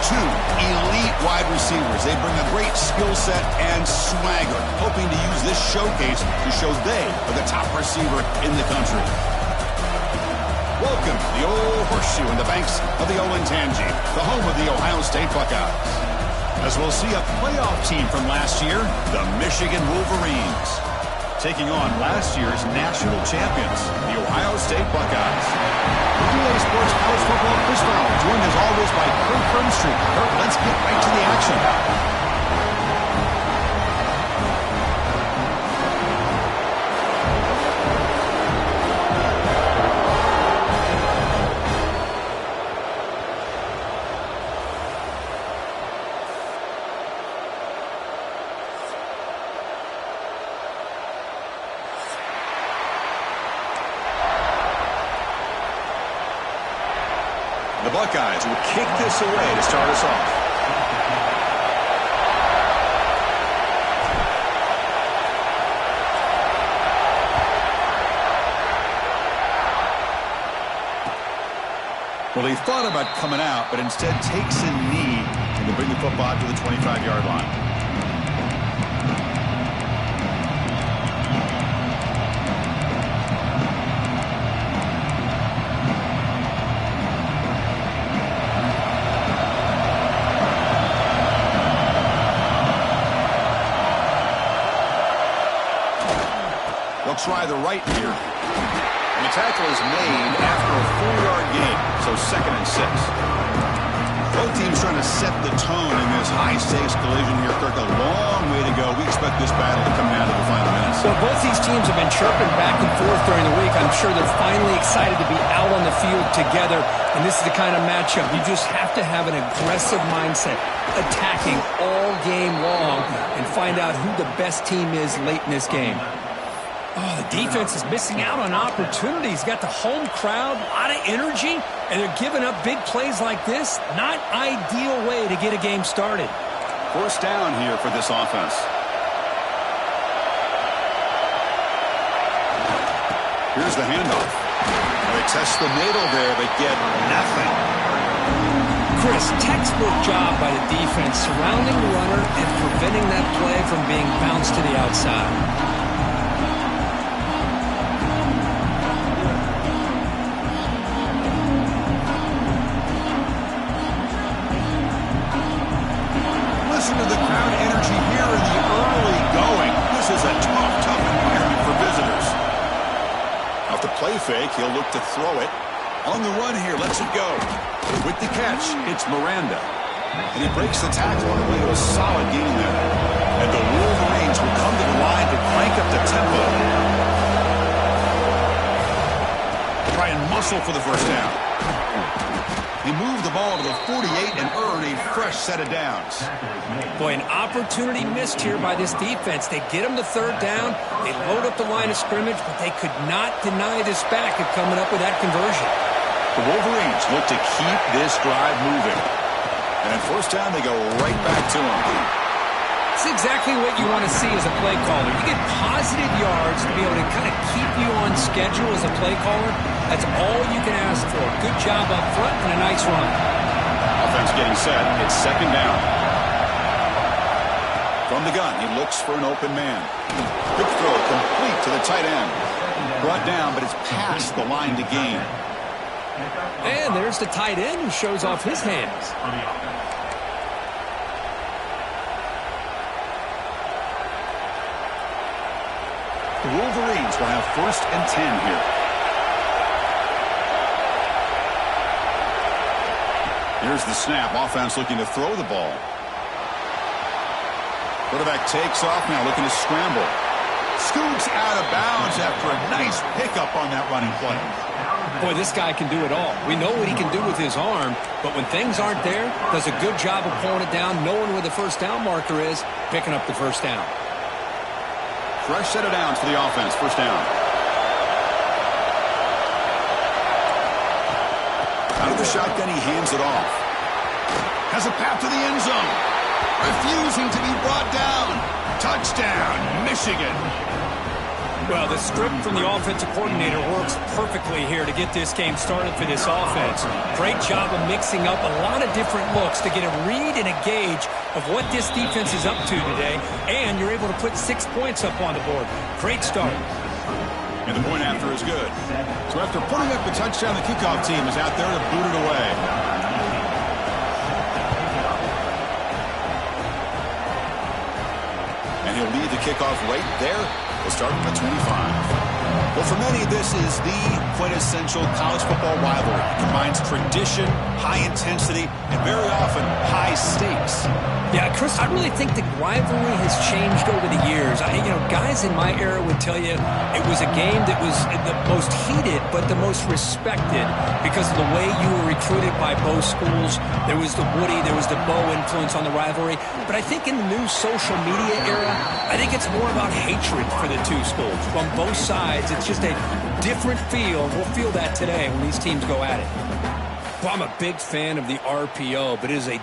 two elite wide receivers. They bring a great skill set and swagger, hoping to use this showcase to show they are the top receiver in the country. Welcome to the Old Horseshoe in the banks of the Olentangy, the home of the Ohio State Buckeyes. As we'll see a playoff team from last year, the Michigan Wolverines, taking on last year's national champions, the Ohio State Buckeyes. UA Sports College Football Chris Farrell, joined as always by Kurt Burnstreet. Kurt, let's get right to the action. The Buckeyes will kick this away to start us off. Well, he thought about coming out, but instead takes a knee and will bring the football to the 25-yard line. They'll try the right here. And the tackle is made after a 4-yard gain, so 2nd and 6. Both teams trying to set the tone in this high-stakes collision here. Kirk, a long way to go. We expect this battle to come down to the final minutes. Well, both these teams have been chirping back and forth during the week. I'm sure they're finally excited to be out on the field together. And this is the kind of matchup you just have to have an aggressive mindset, attacking all game long, and find out who the best team is late in this game. Oh, the defense is missing out on opportunities. Got the home crowd, a lot of energy, and they're giving up big plays like this. Not ideal way to get a game started. 1st down here for this offense. Here's the handoff. They test the middle there, but get nothing. Chris, textbook job by the defense surrounding the runner and preventing that play from being bounced to the outside. Listen to the crowd energy here in the early going. This is a tough environment for visitors. Off the play fake, he'll look to throw it. On the run here, lets it go. With the catch, it's Miranda. And he breaks the tackle on the way to a solid gain there. And the Wolverines will come to the line to crank up the tempo. Try and muscle for the 1st down. He moved the ball to the 48 and earned a fresh set of downs. Boy, an opportunity missed here by this defense. They get him to 3rd down. They load up the line of scrimmage, but they could not deny this back of coming up with that conversion. The Wolverines look to keep this drive moving. And at 1st down, they go right back to him. It's exactly what you want to see as a play caller. You get positive yards to be able to kind of keep you on schedule as a play caller. That's all you can ask for. Good job up front and a nice run. Offense getting set. It's 2nd down. From the gun, he looks for an open man. Quick throw complete to the tight end. Brought down, but it's past the line to gain. And there's the tight end who shows off his hands. The Wolverines will have 1st and 10 here. Here's the snap. Offense looking to throw the ball. Quarterback takes off now, looking to scramble. Scoots out of bounds after a nice pickup on that running play. Boy, this guy can do it all. We know what he can do with his arm, but when things aren't there, does a good job of pulling it down, knowing where the 1st down marker is, picking up the 1st down. Fresh set of downs for the offense. 1st down. Out of the shotgun, he hands it off. Has a path to the end zone. Refusing to be brought down. Touchdown, Michigan. Well, the script from the offensive coordinator works perfectly here to get this game started for this offense. Great job of mixing up a lot of different looks to get a read and a gauge of what this defense is up to today, and you're able to put 6 points up on the board. Great start. And the point after is good. So after putting up the touchdown, the kickoff team is out there to boot it away. And he'll lead the kickoff right there. We'll start at the 25. Well, for many, this is the quintessential college football rivalry. It combines tradition, high intensity, and very often high stakes. Yeah, Chris, I really think the rivalry has changed over the years. Guys in my era would tell you it was a game that was the most heated but the most respected because of the way you were recruited by both schools. There was the Woody, there was the Bo influence on the rivalry. But I think in the new social media era, I think it's more about hatred for the two schools. From both sides, it's just a different feel. We'll feel that today when these teams go at it. Well, I'm a big fan of the RPO, but it is a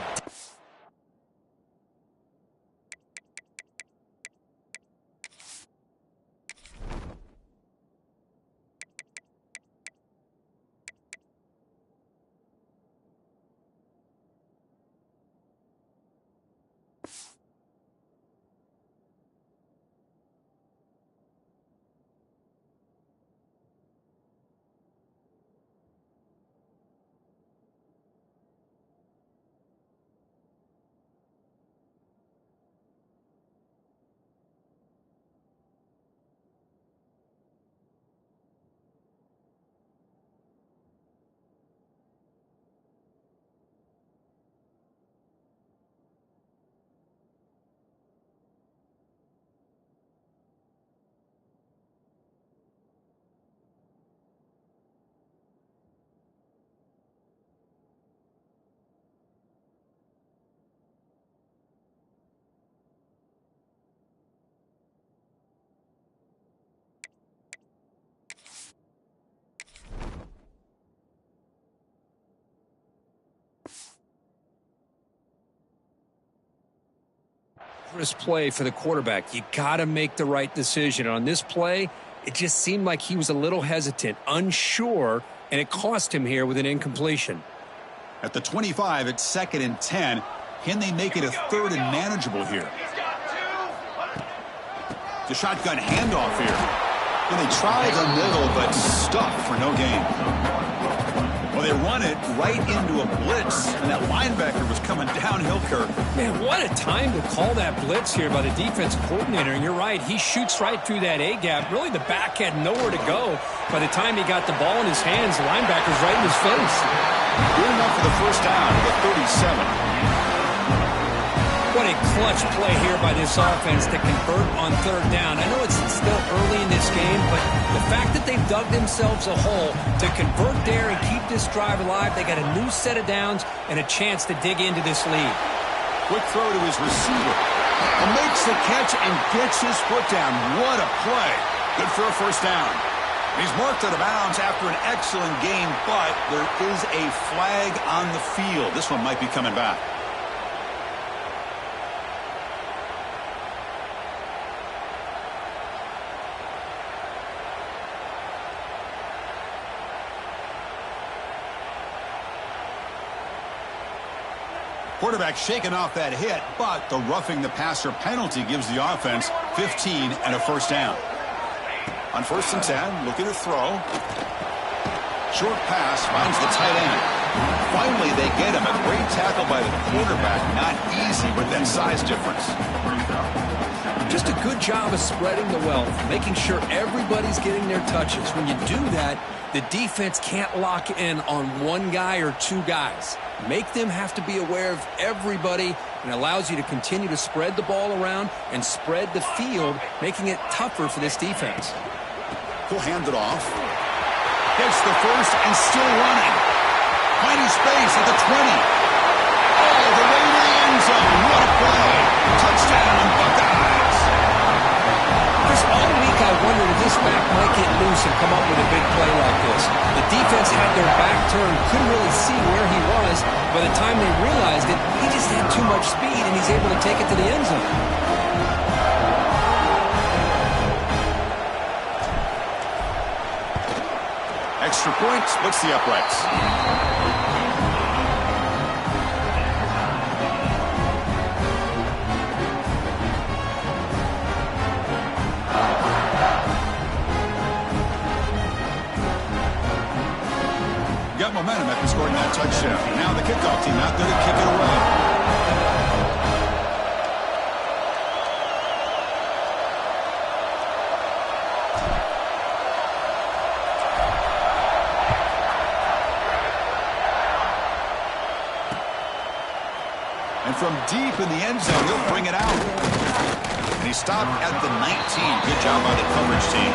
play for the quarterback. You got to make the right decision. On this play, it just seemed like he was a little hesitant, unsure, and it cost him here with an incompletion. At the 25, it's 2nd and 10. Can they make it a 3rd and manageable here? The shotgun handoff here. And they tried the middle, but stuffed for no gain. Well, they run it right into a blitz, and that linebacker was coming downhill curve. Man, what a time to call that blitz here by the defensive coordinator. And you're right, he shoots right through that A-gap. Really, the back had nowhere to go. By the time he got the ball in his hands, the linebacker's right in his face. Good enough for the first down to the 37. What a clutch play here by this offense to convert on 3rd down. I know it's still early in this game, but the fact that they've dug themselves a hole to convert there and keep this drive alive, they got a new set of downs and a chance to dig into this lead. Quick throw to his receiver. And makes the catch and gets his foot down. What a play. Good for a first down. He's marked out of bounds after an excellent game, but there is a flag on the field. This one might be coming back. Quarterback shaking off that hit, but the roughing the passer penalty gives the offense 15 and a first down. On 1st and 10, looking to throw. Short pass finds the tight end. Finally, they get him. A great tackle by the quarterback. Not easy with that size difference. Just a good job of spreading the wealth, making sure everybody's getting their touches. When you do that, the defense can't lock in on one guy or two guys. Make them have to be aware of everybody, and allows you to continue to spread the ball around and spread the field, making it tougher for this defense. He'll hand it off. Gets the first and still running. Finding space at the 20. All the way to the end zone. What a play. Touchdown, Buckeyes. Chris, all week I wondered if this back might get loose and come up with a big play like this. The defense had their back turned, couldn't really see where he was. By the time they realized it, he just had too much speed, and he's able to take it to the end zone. Extra point splits the uprights. Got momentum after scoring that touchdown. Now the kickoff team out there to kick it away. And from deep in the end zone, he'll bring it out. And he stopped at the 19. Good job by the coverage team.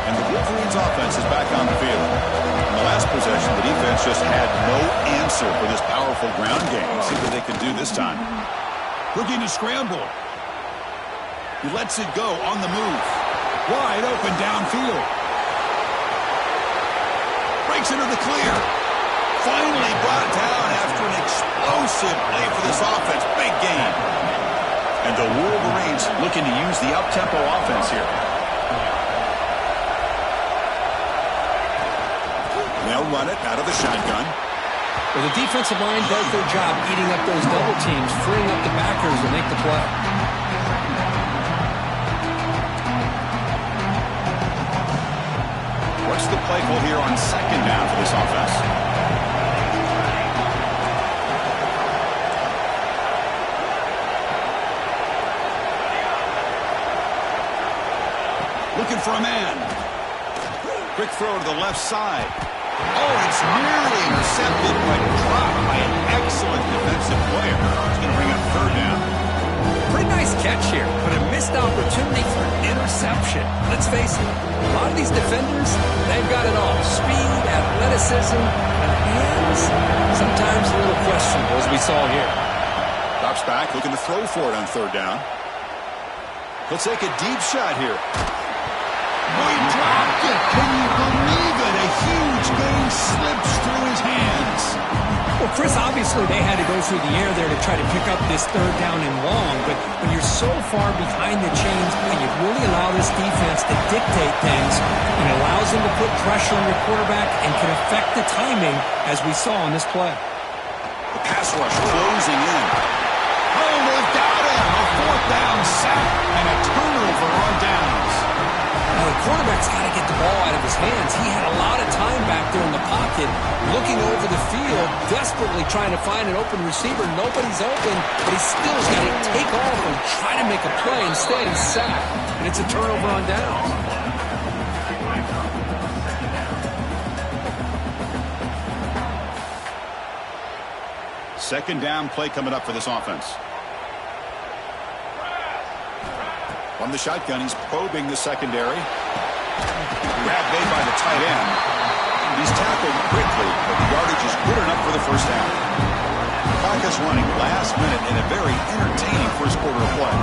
And the Wolverines offense is back on the field. In the last possession, the defense just had no answer for this powerful ground game. See what they can do this time. Looking to scramble. He lets it go on the move. Wide open downfield. Breaks into the clear. Finally brought down after an explosive play for this offense. Big game. And the Wolverines looking to use the up-tempo offense here. They'll run it out of the shotgun. Well, the defensive line does their job eating up those double teams, freeing up the backers to make the play. What's the play call here on second down for this offense? Looking for a man. Quick throw to the left side. Oh, it's nearly intercepted, but dropped by an excellent defensive player. It's going to bring up third down. Pretty nice catch here, but a missed opportunity for an interception. Let's face it, a lot of these defenders, they've got it all. Speed, athleticism, and hands. Sometimes a little questionable, as we saw here. Drops back, looking to throw for it on third down. He'll take a deep shot here. Oh, he dropped it. Can you believe it? A huge gain slips through his hands. Well, Chris, obviously they had to go through the air there to try to pick up this third down and long, but when you're so far behind the chains, you really allow this defense to dictate things, and it allows them to put pressure on your quarterback and can affect the timing, as we saw on this play. The pass rush closing in. Oh, they've got him. A fourth down sack and a turnover on downs. Now, the quarterback's got to get the ball out of his hands. He had a lot of time back there in the pocket, looking over the field, desperately trying to find an open receiver. Nobody's open, but he still's got to take off and try to make a play. Instead, he's sacked, and it's a turnover on downs. Second down play coming up for this offense. From the shotgun, he's probing the secondary. Grab made by the tight end. He's tackled quickly, but the yardage is good enough for the first down. The clock is running last minute in a very entertaining first quarter of play.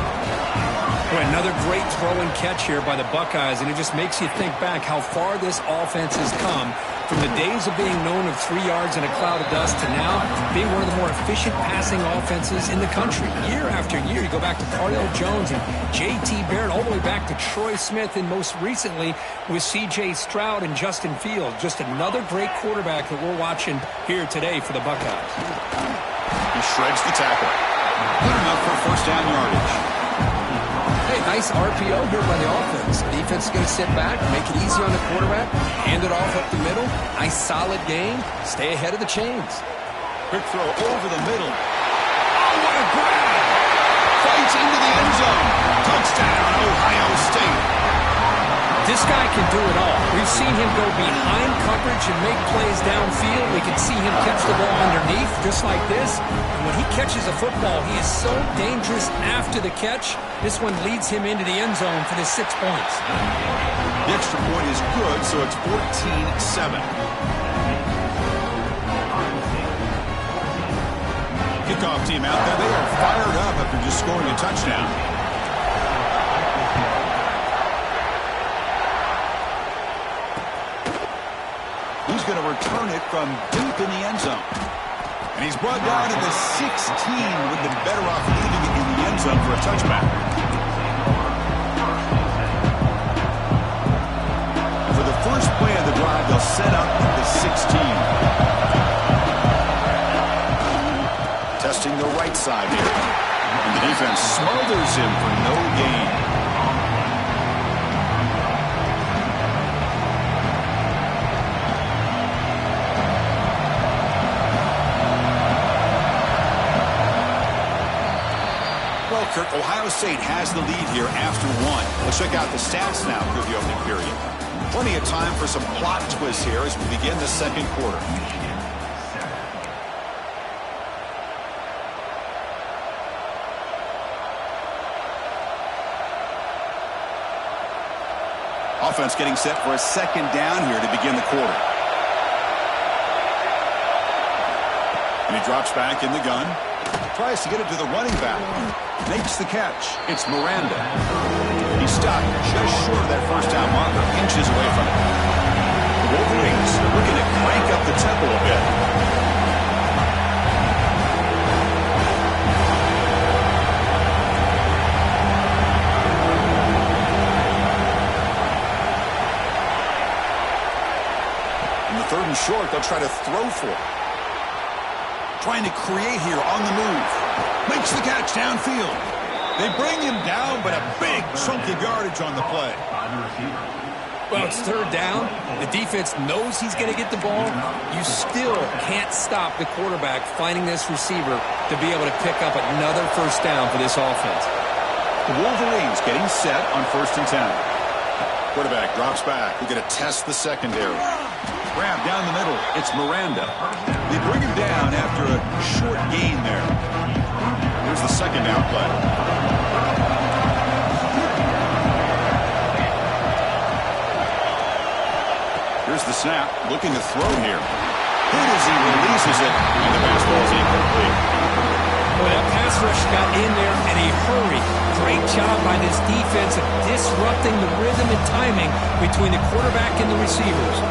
Boy, another great throw and catch here by the Buckeyes, and it just makes you think back how far this offense has come from the days of being known of 3 yards in a cloud of dust to now being one of the more efficient passing offenses in the country. Year after year, you go back to Cardale Jones and J.T. Barrett, all the way back to Troy Smith, and most recently with C.J. Stroud and Justin Fields. Just another great quarterback that we're watching here today for the Buckeyes. He shreds the tackle. Good enough for first down yardage. Hey, nice RPO here by the offense. Defense is going to sit back, make it easy on the quarterback, hand it off up the middle. Nice solid game. Stay ahead of the chains. Quick throw over the middle. Oh, what a grab! Fights into the end zone. Touchdown, Ohio State. This guy can do it all. We've seen him go behind coverage and make plays downfield. We can see him catch the ball underneath, just like this. And when he catches a football, he is so dangerous after the catch. This one leads him into the end zone for the 6 points. The extra point is good, so it's 14-7. Kickoff team out there. They are fired up after just scoring a touchdown. He's going to return it from deep in the end zone. And he's brought down to the 16, with the better off leaving it in the end zone for a touchback. For the first play of the drive, they'll set up at the 16. Testing the right side here. And the defense smothers him for no gain. Well, Kirk, Ohio State has the lead here after one. Let's check out the stats now through the opening period. Plenty of time for some plot twists here as we begin the second quarter. Offense getting set for a second down here to begin the quarter. And he drops back in the gun. Tries to get it to the running back. Makes the catch. It's Miranda. He's stopped just short of that first down marker, inches away from it. The Wolverines are looking to crank up the tempo a bit. Third and short, they'll try to throw for it. Trying to create here on the move. Makes the catch downfield. They bring him down, but a big chunk of yardage on the play. Well, it's third down. The defense knows he's going to get the ball. You still can't stop the quarterback finding this receiver to be able to pick up another first down for this offense. The Wolverines getting set on 1st and 10. Quarterback drops back. We're going to test the secondary. Grab down the middle. It's Miranda. They bring him down after a short gain there. Here's the second down play. Here's the snap. Looking to throw here. Good as he releases it, and the pass ball is incomplete. Well, that pass rush got in there in a hurry. Great job by this defense of disrupting the rhythm and timing between the quarterback and the receivers.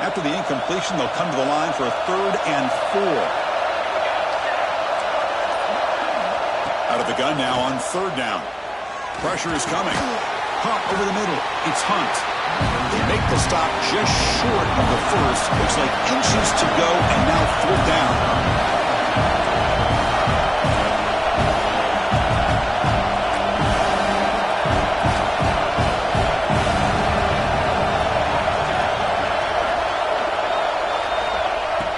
After the incompletion, they'll come to the line for a 3rd and 4. Out of the gun now on 3rd down. Pressure is coming. Caught over the middle. It's Hunt. They make the stop just short of the first. Looks like inches to go, and now 4th down.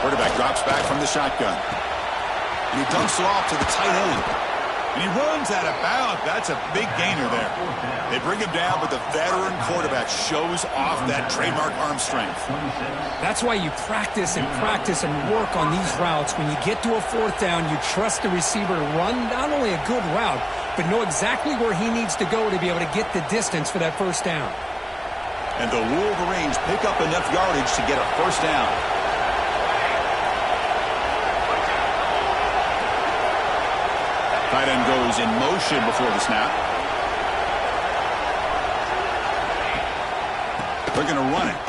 Quarterback drops back from the shotgun. And he dumps it off to the tight end. And he runs out of bounds. That's a big gainer there. They bring him down, but the veteran quarterback shows off that trademark arm strength. That's why you practice and work on these routes. When you get to a 4th down, you trust the receiver to run not only a good route, but know exactly where he needs to go to be able to get the distance for that first down. And the Wolverines pick up enough yardage to get a first down. Tight end goes in motion before the snap. They're going to run it.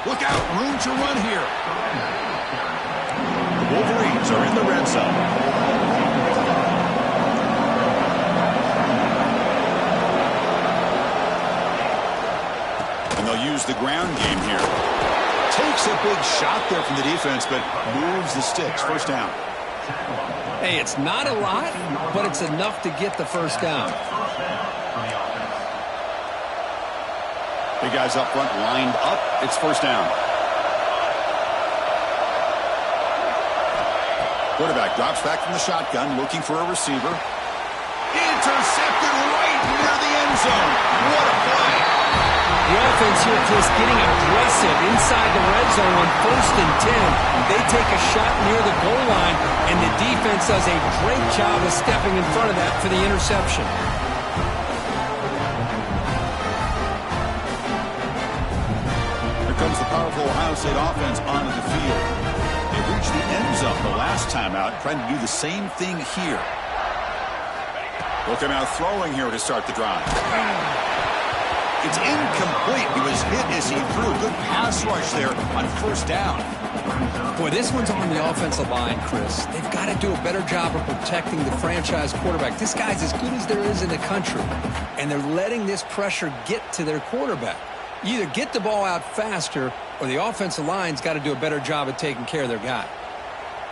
Look out, room to run here. The Wolverines are in the red zone. And they'll use the ground game here. Takes a big shot there from the defense, but moves the sticks. First down. Hey, it's not a lot, but it's enough to get the first down. Big guys up front lined up. It's first down. Quarterback drops back from the shotgun, looking for a receiver. Intercepted right near the end zone. What a play. The offense here, Chris, getting aggressive inside the red zone on 1st and 10. They take a shot near the goal line, and the defense does a great job of stepping in front of that for the interception. Here comes the powerful Ohio State offense onto the field. They reached the end zone the last time out, trying to do the same thing here. Look at him out throwing here to start the drive. It's incomplete. He was hit as he threw a good pass rush there on 1st down. Boy, this one's on the offensive line, Chris. They've got to do a better job of protecting the franchise quarterback. This guy's as good as there is in the country, and they're letting this pressure get to their quarterback. You either get the ball out faster, or the offensive line's got to do a better job of taking care of their guy.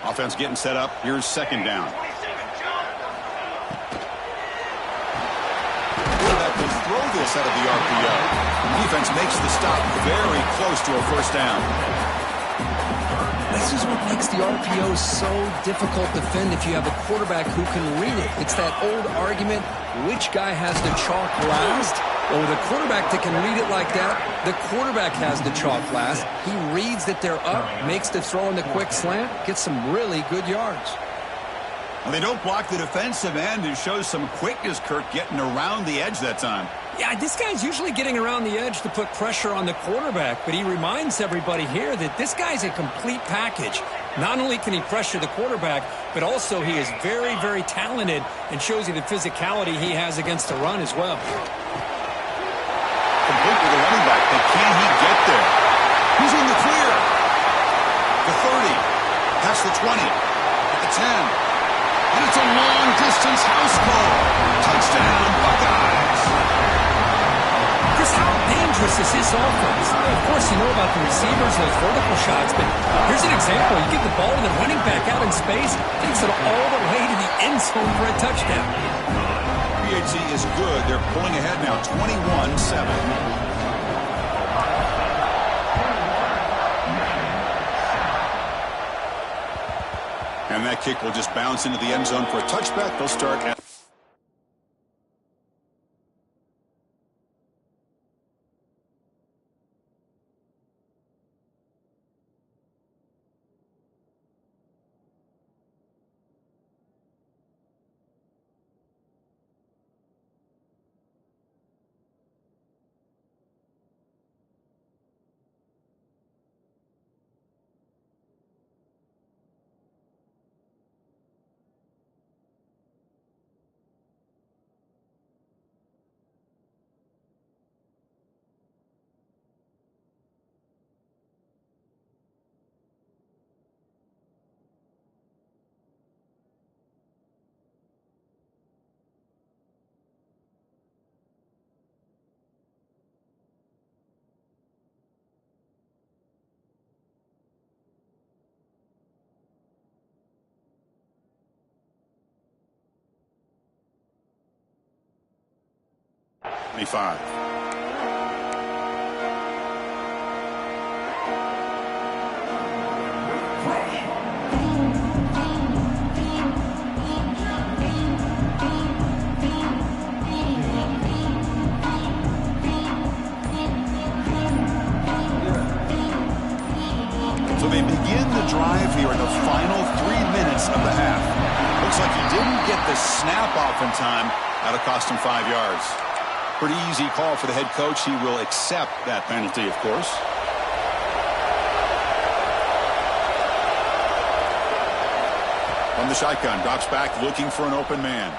Offense getting set up. Here's 2nd down. Throw this out of the RPO. The defense makes the stop very close to a 1st down. This is what makes the RPO so difficult to defend if you have a quarterback who can read it. It's that old argument, which guy has the chalk last? Well, with a quarterback that can read it like that, the quarterback has the chalk last. He reads that they're up, makes the throw in the quick slant, gets some really good yards. Well, they don't block the defensive end and shows some quickness, Kirk, getting around the edge that time. Yeah, this guy's usually getting around the edge to put pressure on the quarterback, but he reminds everybody here that this guy's a complete package. Not only can he pressure the quarterback, but also he is very, very talented and shows you the physicality he has against the run as well. Complete with the running back, but can he get there? He's in the clear. The 30, past the 20, at the 10. And it's a long-distance house call. Touchdown, Buckeyes. Chris, how dangerous is this offense? Of course, you know about the receivers, those vertical shots, but here's an example. You get the ball and the running back out in space, takes it all the way to the end zone for a touchdown. PHC is good. They're pulling ahead now, 21-7. And that kick will just bounce into the end zone for a touchback. They'll start at... Five. So they begin the drive here in the final 3 minutes of the half. Looks like he didn't get the snap off in time. That'll cost him 5 yards. Pretty easy call for the head coach. He will accept that penalty, of course. From the shotgun, drops back looking for an open man.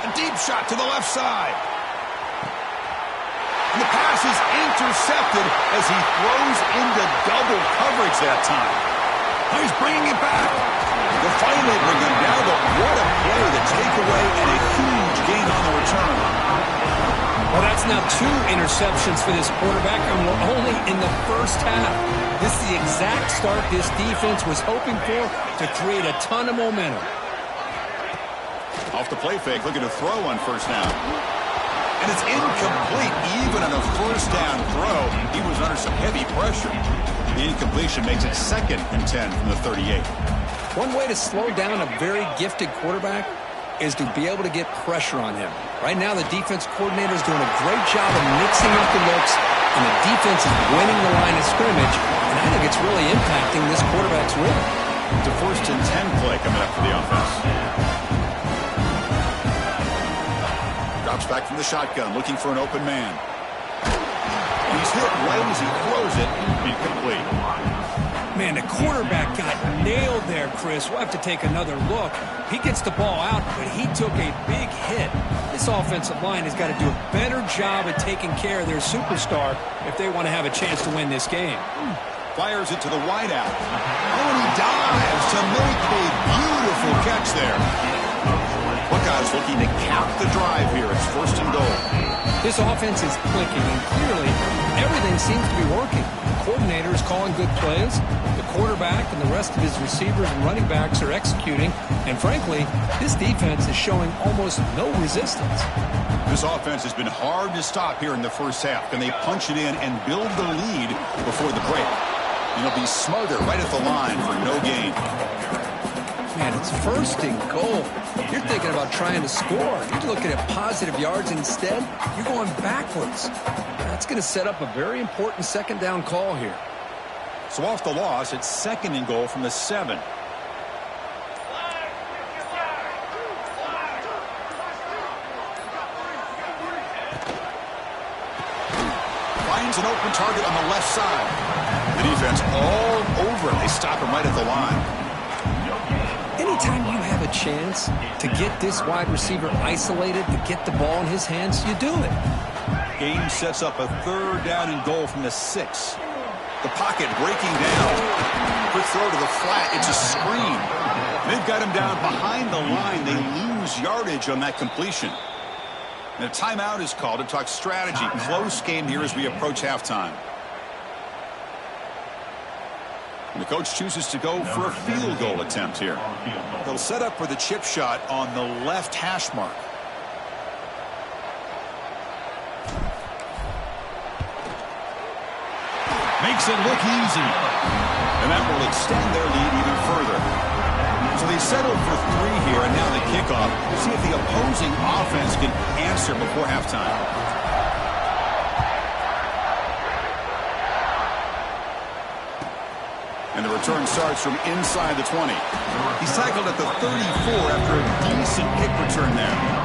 A deep shot to the left side. And the pass is intercepted as he throws into double coverage that time. Now he's bringing it back. They'll finally bring him down, but what a play, the takeaway, and a huge gain on the return. Well, that's now 2 interceptions for this quarterback, and we're only in the first half. This is the exact start this defense was hoping for to create a ton of momentum. Off the play fake, looking to throw on first down. And it's incomplete, even on a first down throw. He was under some heavy pressure. The incompletion makes it 2nd and 10 from the 38. One way to slow down a very gifted quarterback is to be able to get pressure on him. Right now, the defense coordinator is doing a great job of mixing up the looks and the defense is winning the line of scrimmage, and I think it's really impacting this quarterback's rhythm. It's a 1st and 10 play coming up for the offense. Drops back from the shotgun, looking for an open man. He's hit right as he throws it. Incomplete. Man, the quarterback got nailed there, Chris. We'll have to take another look. He gets the ball out, but he took a big hit. This offensive line has got to do a better job at taking care of their superstar if they want to have a chance to win this game. Fires it to the wideout. Oh, and he dives to make a beautiful catch there. Buckeyes looking to cap the drive here. It's 1st and goal. This offense is clicking, and clearly everything seems to be working. The coordinator is calling good plays. The quarterback and the rest of his receivers and running backs are executing. And frankly, this defense is showing almost no resistance. This offense has been hard to stop here in the first half. Can they punch it in and build the lead before the break? It'll be smothered right at the line for no gain. Man, it's 1st and goal. You're thinking about trying to score. You're looking at positive yards, and instead, you're going backwards. That's going to set up a very important 2nd down call here. So off the loss, it's 2nd and goal from the 7. Finds an open target on the left side. The defense all over him. They stop him right at the line. Anytime you have a chance to get this wide receiver isolated, to get the ball in his hands, you do it. Game sets up a 3rd down and goal from the 6. The pocket breaking down. Quick throw to the flat. It's a screen. They've got him down behind the line. They lose yardage on that completion. And a timeout is called to talk strategy. Close game here as we approach halftime. And the coach chooses to go for a field goal attempt here. They'll set up for the chip shot on the left hash mark. Makes it look easy. And that will extend their lead even further. So they settled for 3 here, and now the kickoff. See if the opposing offense can answer before halftime. And the return starts from inside the 20. He's tackled at the 34 after a decent kick return there.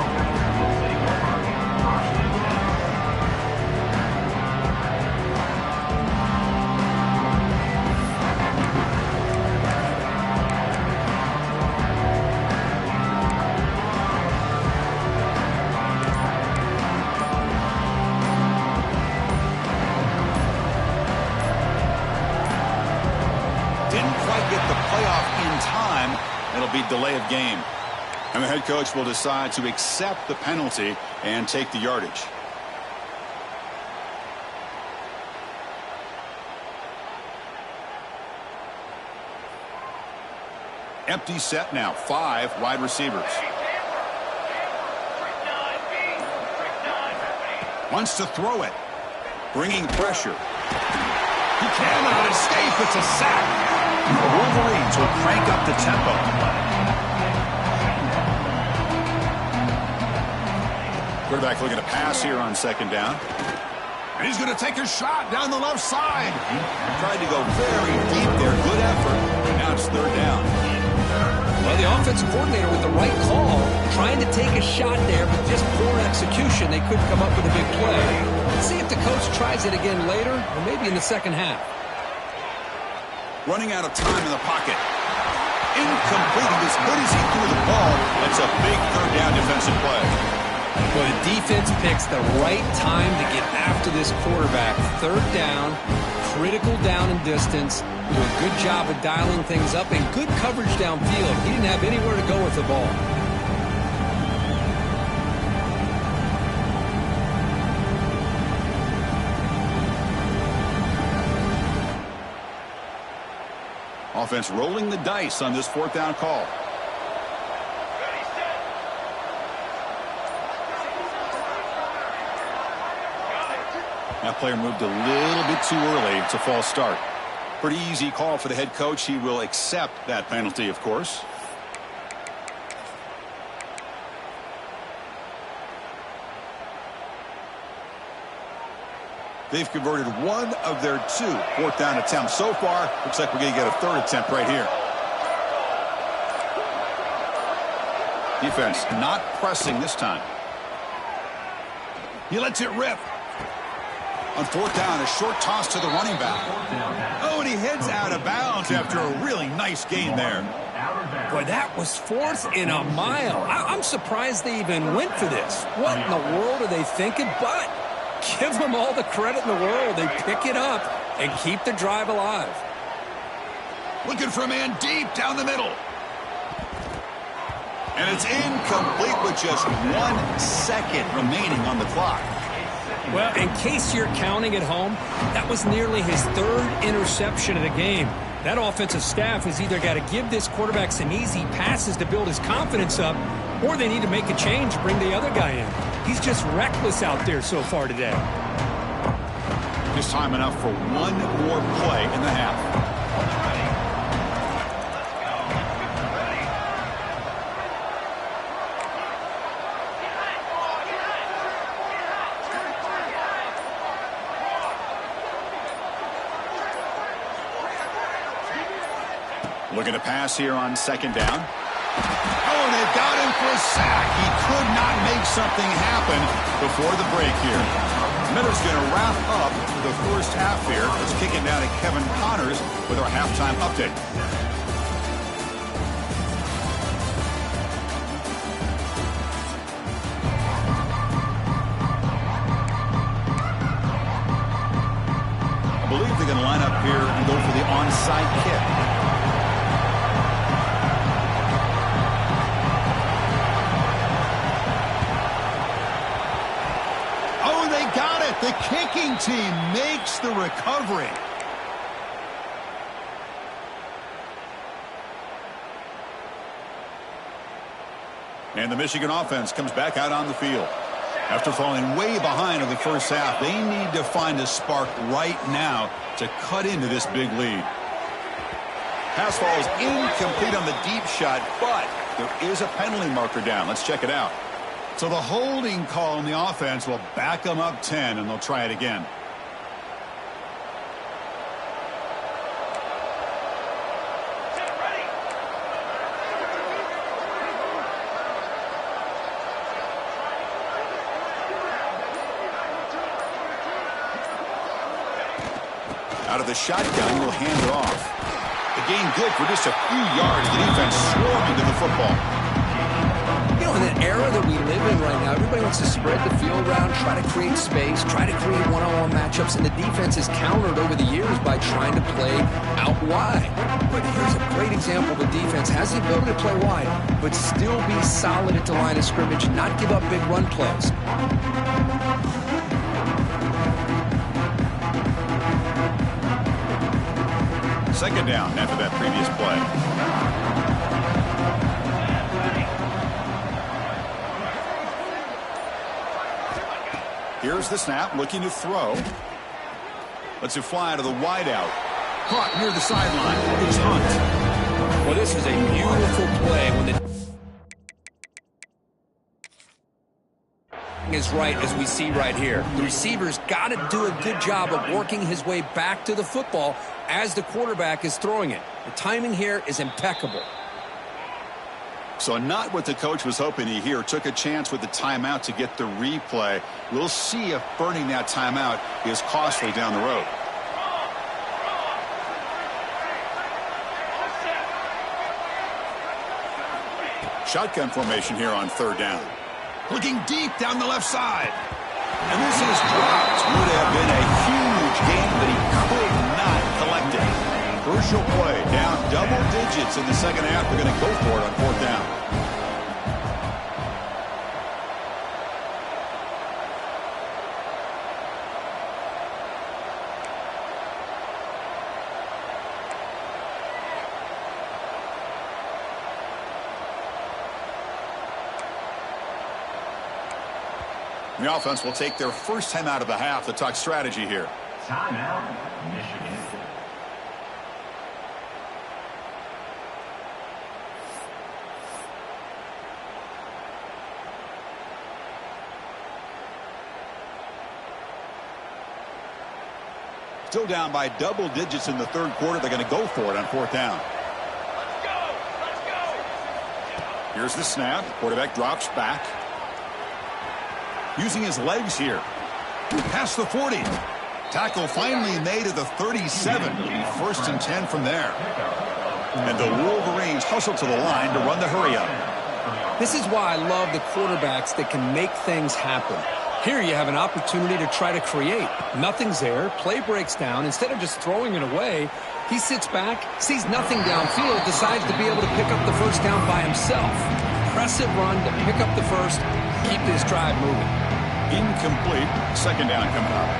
It'll be delay of game. And the head coach will decide to accept the penalty and take the yardage. Empty set now. 5 wide receivers. Wants to throw it. Bringing pressure. He cannot escape. It's a sack. The Wolverines will crank up the tempo. Quarterback looking to pass here on 2nd down. And he's going to take a shot down the left side. Tried to go very deep there. Good effort. Now it's 3rd down. Well, the offensive coordinator with the right call, trying to take a shot there, but just poor execution. They couldn't come up with a big play. Let's see if the coach tries it again later, or maybe in the 2nd half. Running out of time in the pocket. Incomplete. As good as he threw the ball, that's a big 3rd down defensive play. Well, the defense picks the right time to get after this quarterback. 3rd down, critical down and distance. Do a good job of dialing things up and good coverage downfield. He didn't have anywhere to go with the ball. Offense rolling the dice on this 4th down call. That player moved a little bit too early. It's a false start. Pretty easy call for the head coach. He will accept that penalty, of course. They've converted one of their 2 fourth down attempts so far. Looks like we're going to get a 3rd attempt right here. Defense not pressing this time. He lets it rip. On 4th down, a short toss to the running back. Oh, and he heads out of bounds after a really nice gain there. Boy, that was 4th and a mile. I'm surprised they even went for this. What in the world are they thinking? But give them all the credit in the world. They pick it up and keep the drive alive. Looking for a man deep down the middle. And it's incomplete with just 1 second remaining on the clock. Well, in case you're counting at home, that was nearly his 3rd interception of the game. That offensive staff has either got to give this quarterback some easy passes to build his confidence up, or they need to make a change to bring the other guy in. He's just reckless out there so far today. Just time enough for one more play in the half. Looking to pass here on 2nd down. Oh, and they've got him for a sack. He could not make something happen before the break here. Miller's going to wrap up the first half here. Let's kick it down to Kevin Connors with our halftime update. I believe they're going to line up here and go for the onside kick. The kicking team makes the recovery. And the Michigan offense comes back out on the field. After falling way behind in the first half, they need to find a spark right now to cut into this big lead. Pass falls incomplete on the deep shot, but there is a penalty marker down. Let's check it out. So the holding call on the offense will back them up 10, and they'll try it again. Out of the shotgun, he'll hand it off. The gain good for just a few yards. The defense swarming to the football. You know, in that era that we live in right now, everybody wants to spread the field around, try to create space, try to create one-on-one matchups, and the defense has countered over the years by trying to play out wide. But here's a great example of a defense has the ability to play wide, but still be solid at the line of scrimmage, not give up big run plays. 2nd down after that previous play. Here's the snap, looking to throw. Lets it fly to the wideout. Caught near the sideline. It's Hunt. Well, this is a beautiful play when the is right, as we see right here. The receiver's got to do a good job of working his way back to the football as the quarterback is throwing it. The timing here is impeccable. So not what the coach was hoping to hear. Took a chance with the timeout to get the replay. We'll see if burning that timeout is costly down the road. Shotgun formation here on 3rd down. Looking deep down the left side. And this is dropped. Would have been a huge gain, but he could not collect it. Crucial play. Down double digits in the second half. They're going to go for it on 4th down. The offense will take their first time out of the half to talk strategy here. Timeout, Michigan. Still down by double digits in the third quarter. They're going to go for it on fourth down. Here's the snap. Quarterback drops back. Using his legs here. Past the 40. Tackle finally made at the 37. First and 10 from there. And the Wolverines hustle to the line to run the hurry up. This is why I love the quarterbacks that can make things happen. Here you have an opportunity to try to create. Nothing's there. Play breaks down. Instead of just throwing it away, he sits back, sees nothing downfield, decides to be able to pick up the first down by himself. Impressive run to pick up the first, keep this drive moving. Incomplete. Second down coming up.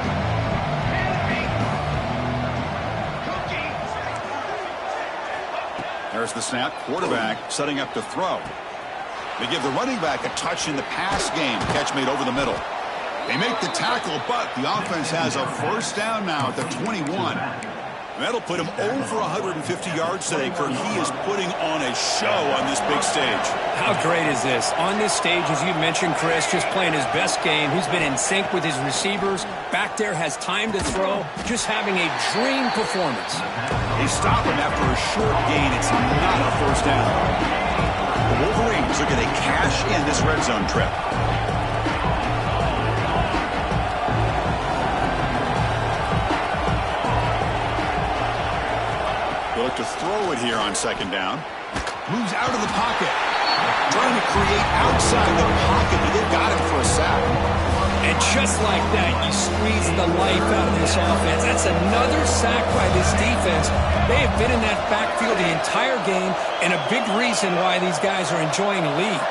There's the snap. Quarterback setting up to throw. They give the running back a touch in the pass game. Catch made over the middle. They make the tackle, but the offense has a first down now at the 21. That'll put him over 150 yards today, Kirk. He is putting on a show on this big stage. How great is this? On this stage, as you mentioned, Chris, just playing his best game. He's been in sync with his receivers. Back there, has time to throw. Just having a dream performance. They stop him after a short gain. It's not a first down. The Wolverines are going to cash in this red zone trip. They look to throw it here on second down. Moves out of the pocket. Trying to create outside the pocket, but they've got him for a sack. And just like that, you squeeze the life out of this offense. That's another sack by this defense. They have been in that backfield the entire game, and a big reason why these guys are enjoying a lead.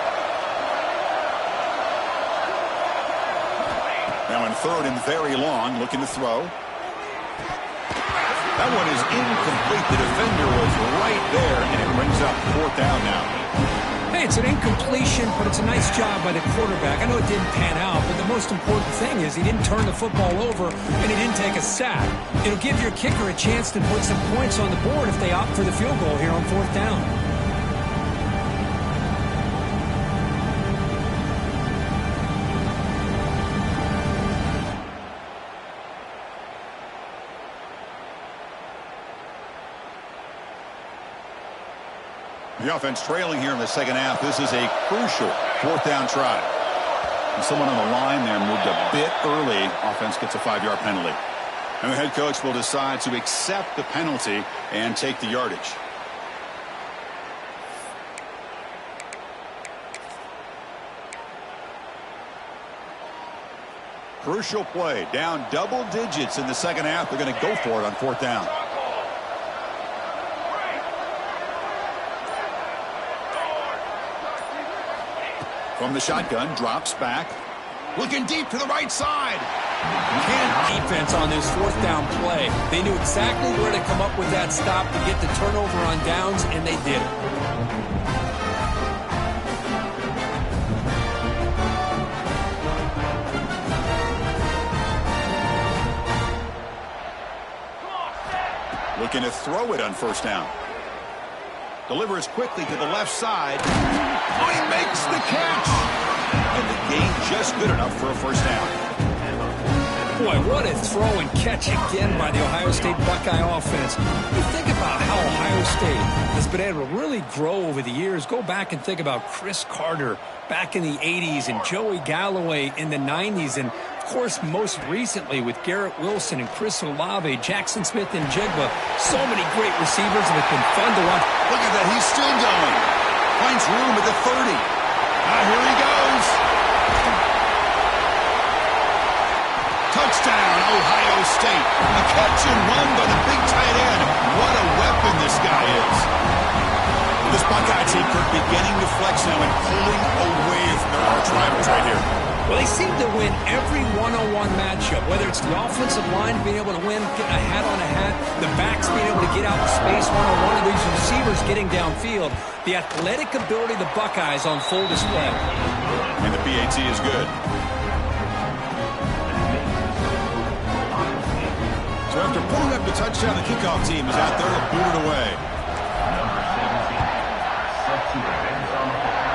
Now in third and very long, looking to throw. That one is incomplete. The defender was right there, and it brings up fourth down now. Hey, it's an incompletion, but it's a nice job by the quarterback. I know it didn't pan out, but the most important thing is he didn't turn the football over, and he didn't take a sack. It'll give your kicker a chance to put some points on the board if they opt for the field goal here on fourth down. The offense trailing here in the second half. This is a crucial fourth down try. And someone on the line there moved a bit early. Offense gets a 5-yard penalty. And the head coach will decide to accept the penalty and take the yardage. Crucial play. Down double digits in the second half. They're going to go for it on fourth down. From the shotgun, drops back. Looking deep to the right side. Defense on this fourth down play. They knew exactly where to come up with that stop to get the turnover on downs, and they did it. Looking to throw it on first down. Delivers quickly to the left side. Oh, he makes the catch. And the gain just good enough for a first down. Boy, what a throw and catch again by the Ohio State Buckeye offense. You think about how Ohio State has been able to really grow over the years. Go back and think about Chris Carter back in the 80s and Joey Galloway in the 90s. And, of course, most recently with Garrett Wilson and Chris Olave, Jackson Smith and Jigba. So many great receivers, and it's been fun to watch. Look at that. He's still going. Finds room at the 30. Here he goes. Touchdown, Ohio State. A catch and run by the big tight end. What a weapon this guy is. This Buckeye team are beginning to flex now and pulling away from their arch rivals right here. Well, they seem to win every one-on-one matchup, whether it's the offensive line being able to win, getting a hat on a hat, the backs being able to get out in space one-on-one, of these receivers getting downfield. The athletic ability of the Buckeyes on full display. And the PAT is good. So after pulling up the touchdown, the kickoff team is out there to boot it away. Number 17, set to defend on the ball.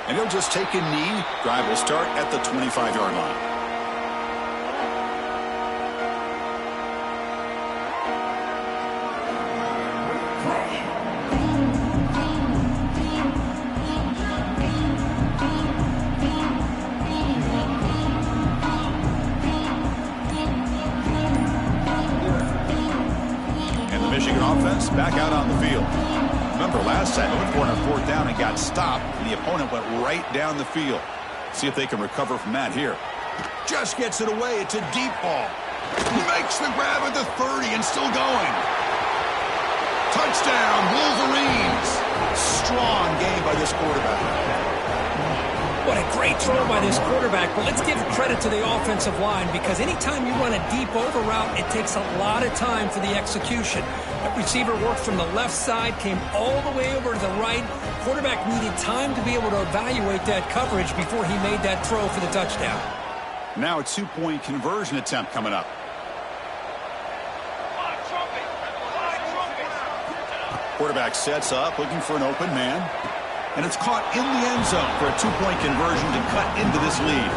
And he'll just take a knee. Drive will start at the 25-yard line. back out on the field. Remember, last time they went for it on fourth down and got stopped, and the opponent went right down the field. See if they can recover from that here. Just gets it away. It's a deep ball. Makes the grab at the 30 and still going. Touchdown, Wolverines. Strong game by this quarterback. What a great throw by this quarterback, but let's give credit to the offensive line because anytime you run a deep over route, it takes a lot of time for the execution. That receiver worked from the left side, came all the way over to the right. Quarterback needed time to be able to evaluate that coverage before he made that throw for the touchdown. Now a two-point conversion attempt coming up. Quarterback sets up, looking for an open man. And it's caught in the end zone for a two-point conversion to cut into this lead.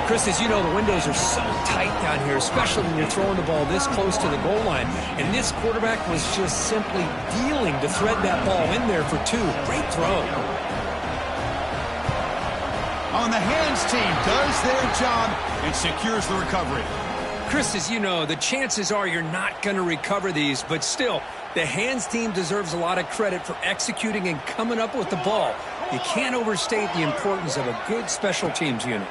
Chris, as you know, the windows are so tight down here, especially when you're throwing the ball this close to the goal line. And this quarterback was just simply dealing to thread that ball in there for two. Great throw. On the hands team, does their job and secures the recovery. Chris, as you know, the chances are you're not going to recover these, but still, the hands team deserves a lot of credit for executing and coming up with the ball. You can't overstate the importance of a good special teams unit.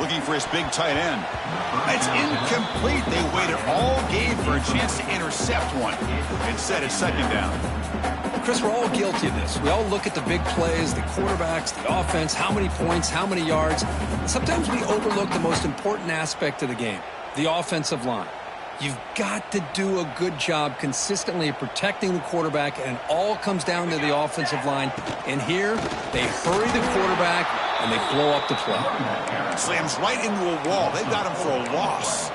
Looking for his big tight end. It's incomplete. They waited all game for a chance to intercept one. Instead, it's second down. Chris, we're all guilty of this. We all look at the big plays, the quarterbacks, the offense, how many points, how many yards. Sometimes we overlook the most important aspect of the game, the offensive line. You've got to do a good job consistently protecting the quarterback, and it all comes down to the offensive line. And here, they hurry the quarterback, and they blow up the play. Slams right into a wall. They've got him for a loss.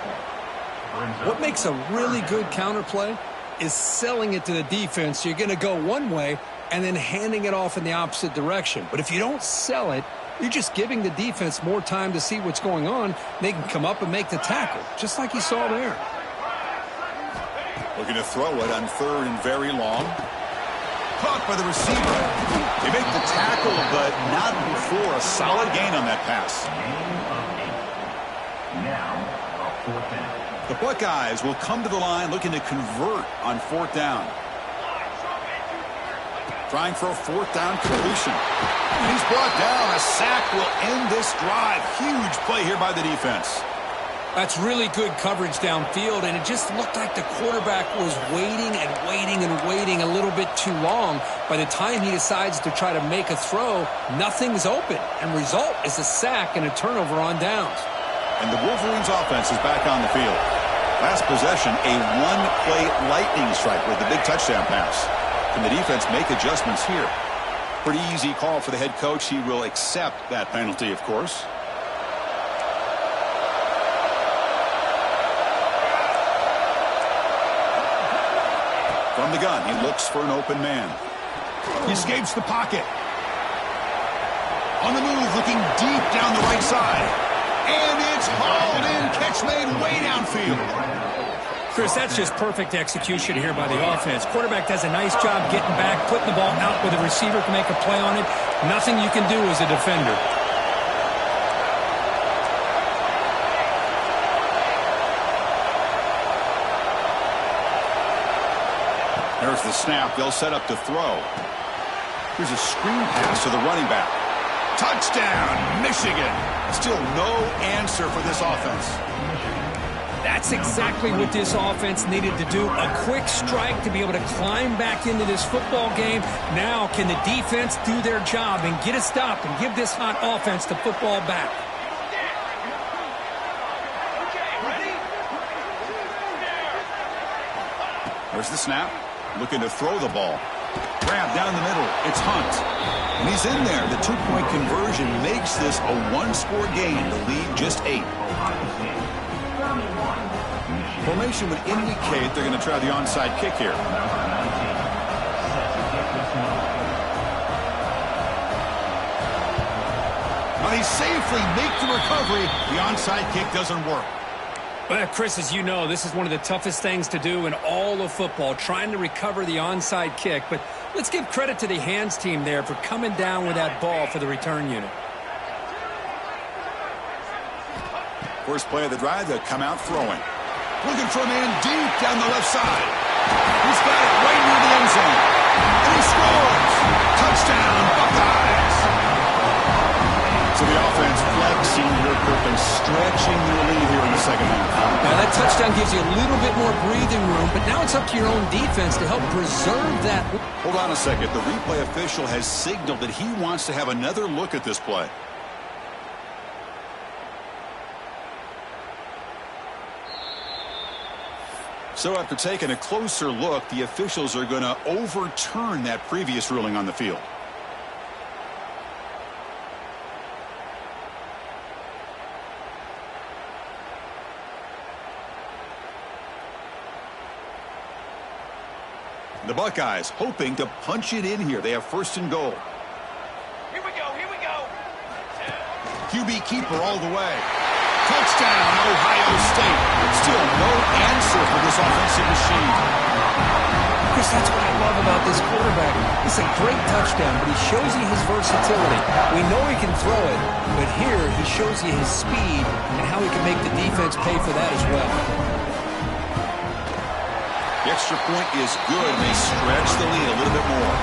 What makes a really good counterplay is selling it to the defense. So you're going to go one way and then handing it off in the opposite direction. But if you don't sell it, you're just giving the defense more time to see what's going on. They can come up and make the tackle, just like you saw there. Looking to throw it on third and very long. Caught by the receiver. They make the tackle, but not before a solid gain on that pass. Now, a fourth down. The Buckeyes will come to the line looking to convert on fourth down. Trying for a fourth down completion. And he's brought down. A sack will end this drive. Huge play here by the defense. That's really good coverage downfield, and it just looked like the quarterback was waiting and waiting and waiting a little bit too long. By the time he decides to try to make a throw, nothing's open, and result is a sack and a turnover on downs. And the Wolverines offense is back on the field. Last possession, a one-play lightning strike with the big touchdown pass. Can the defense make adjustments here? Pretty easy call for the head coach. He will accept that penalty, of course. From the gun, he looks for an open man. He escapes the pocket. On the move, looking deep down the right side. And it's hauled in. Catch made way downfield. Chris, that's just perfect execution here by the offense. Quarterback does a nice job getting back, putting the ball out where the receiver can make a play on it. Nothing you can do as a defender. There's the snap. They'll set up to throw. Here's a screen pass to the running back. Touchdown, Michigan. Still no answer for this offense. That's exactly what this offense needed to do. A quick strike to be able to climb back into this football game. Now can the defense do their job and get a stop and give this hot offense the football back? There's the snap. Looking to throw the ball. Grab down the middle. It's Hunt. And he's in there. The two-point conversion makes this a one-score game. The lead just 8. Formation would indicate they're going to try the onside kick here. Now they safely make the recovery. The onside kick doesn't work. Well, Chris, as you know, this is one of the toughest things to do in all of football, trying to recover the onside kick. But let's give credit to the hands team there for coming down with that ball for the return unit. First play of the drive, they'll come out throwing. Looking for a man deep down the left side. He's got it right near the end zone. And he scores. Touchdown, Buckeyes. So the offense flexing here quickly, stretching their lead here in the second half. Now that touchdown gives you a little bit more breathing room, but now it's up to your own defense to help preserve that. Hold on a second. The replay official has signaled that he wants to have another look at this play. So after taking a closer look, the officials are going to overturn that previous ruling on the field. The Buckeyes hoping to punch it in here. They have first and goal. Here we go, here we go. QB keeper all the way. Touchdown, Ohio State. Still no answer for this offensive machine. Chris, that's what I love about this quarterback. It's a great touchdown, but he shows you his versatility. We know he can throw it, but here he shows you his speed and how he can make the defense pay for that as well. The extra point is good. They stretch the lead a little bit more.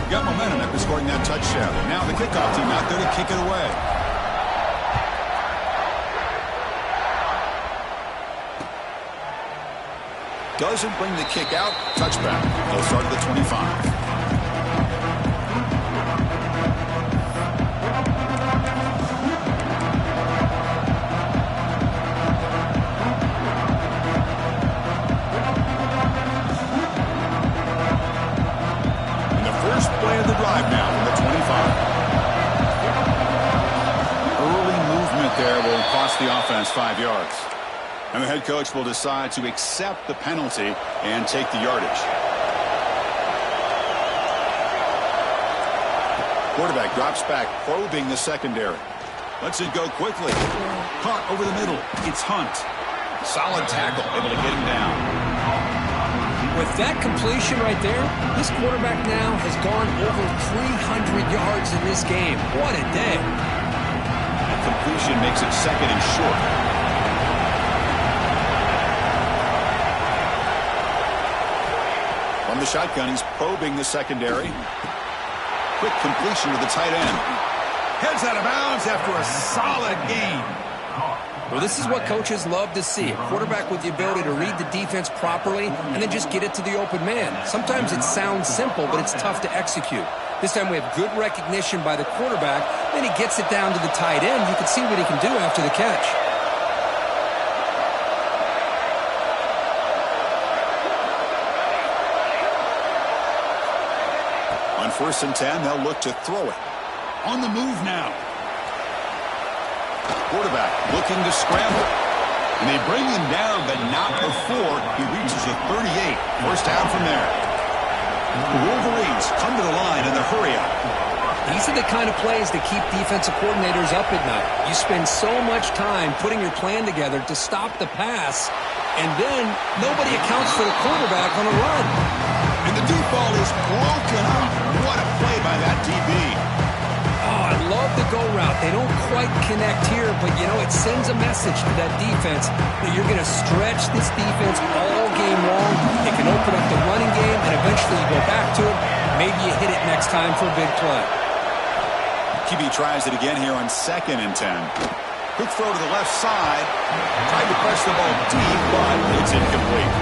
Got momentum after scoring that touchdown. Now the kickoff team out there to kick it away. Doesn't bring the kick out. Touchback. They'll start at the 25. Play of the drive now from the 25. Early movement there will cost the offense 5 yards. And the head coach will decide to accept the penalty and take the yardage. Quarterback drops back, probing the secondary. Lets it go quickly. Caught over the middle. It's Hunt. Solid tackle, able to get him down. With that completion right there, this quarterback now has gone over 300 yards in this game. What a day. That completion makes it second and short. From the shotgun, he's probing the secondary. Quick completion to the tight end. Heads out of bounds after a solid game. Well, this is what coaches love to see. A quarterback with the ability to read the defense properly and then just get it to the open man. Sometimes it sounds simple, but it's tough to execute. This time we have good recognition by the quarterback. Then he gets it down to the tight end. You can see what he can do after the catch. On 1st and 10, they'll look to throw it. On the move now. Quarterback looking to scramble. And they bring him down, but not before he reaches the 38. First down from there. The Wolverines come to the line in the hurry-up. These are the kind of plays that keep defensive coordinators up at night. You spend so much time putting your plan together to stop the pass, and then nobody accounts for the quarterback on a run. And the deep ball is broken up. What a play by that DB. Oh, I love the go route. They don't quite connect here, but, you know, it sends a message to that defense that you're going to stretch this defense all game long. It can open up the running game, and eventually you go back to it. Maybe you hit it next time for a big play. QB tries it again here on 2nd and 10. Quick throw to the left side. Tried to press the ball deep, but it's incomplete.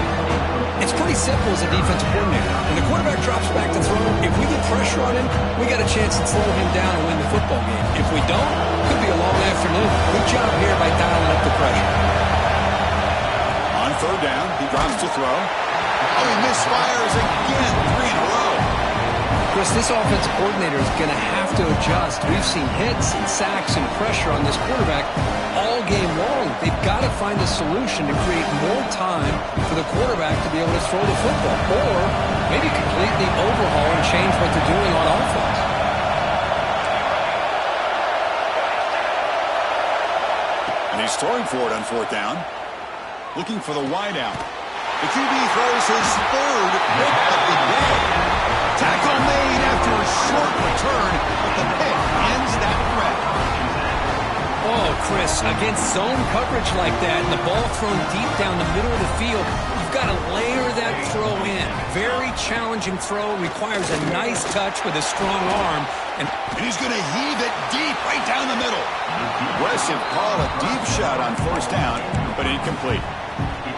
It's pretty simple as a defensive coordinator. When the quarterback drops back to throw, if we get pressure on him, we got a chance to slow him down and win the football game. If we don't, it could be a long afternoon. Good job here by dialing up the pressure. On 3rd down, he drops to throw. Oh, he misfires again, 3 in a row. Chris, this offensive coordinator is going to have to adjust. We've seen hits and sacks and pressure on this quarterback all game long. They've got to find a solution to create more time for the quarterback to be able to throw the football, or maybe completely overhaul and change what they're doing on offense. And he's throwing for it on 4th down. Looking for the wideout. The QB throws his 3rd pick of the day. Tackle made after a short return, but the pick ends that threat. Oh, Chris, against zone coverage like that and the ball thrown deep down the middle of the field, you've got to layer that throw in. Very challenging throw, requires a nice touch with a strong arm. And he's going to heave it deep right down the middle. Aggressive call, a deep shot on first down, but incomplete.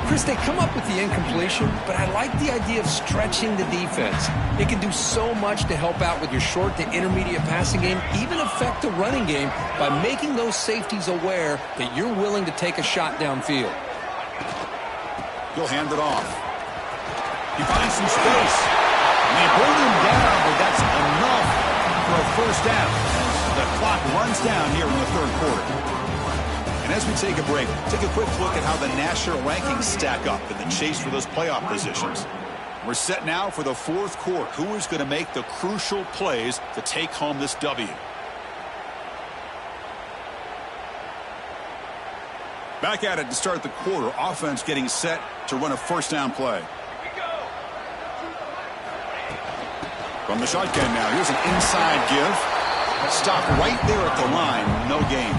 Chris, they come up with the incompletion, but I like the idea of stretching the defense. It can do so much to help out with your short to intermediate passing game, even affect the running game by making those safeties aware that you're willing to take a shot downfield. He'll hand it off. He finds some space. And they bring him down, but that's enough for a first down as the clock runs down here in the third quarter. And as we take a break, take a quick look at how the national rankings stack up in the chase for those playoff positions. We're set now for the fourth quarter. Who is going to make the crucial plays to take home this W? Back at it to start the quarter. Offense getting set to run a first down play. From the shotgun now. Here's an inside give. Stop right there at the line. No gain.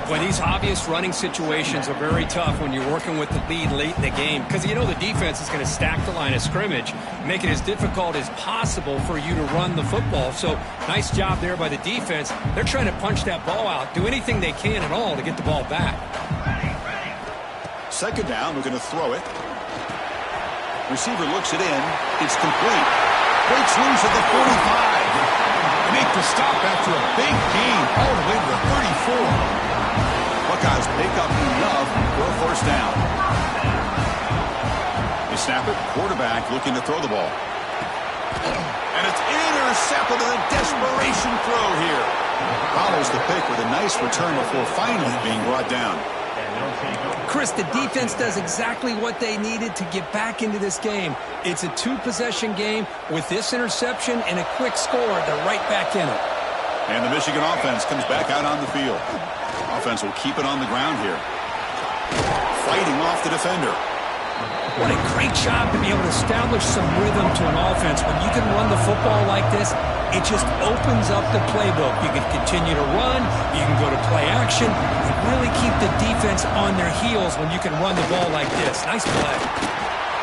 Well, these obvious running situations are very tough when you're working with the lead late in the game because you know the defense is going to stack the line of scrimmage, make it as difficult as possible for you to run the football. So nice job there by the defense. They're trying to punch that ball out, do anything they can at all to get the ball back. Second down, we're going to throw it. Receiver looks it in. It's complete. Breaks loose at the 45. Make the stop after a big gain all the way to the 34. Buckeyes pick up enough for a first down. They snap it. Quarterback looking to throw the ball. And it's intercepted in a desperation throw here. Follows the pick with a nice return before finally being brought down. Chris, the defense does exactly what they needed to get back into this game. It's a two-possession game. With this interception and a quick score, they're right back in it. And the Michigan offense comes back out on the field. Offense will keep it on the ground here. Fighting off the defender. What a great job to be able to establish some rhythm to an offense. When you can run the football like this, it just opens up the playbook. You can continue to run. You can go to play action. You really keep the defense on their heels when you can run the ball like this. Nice play.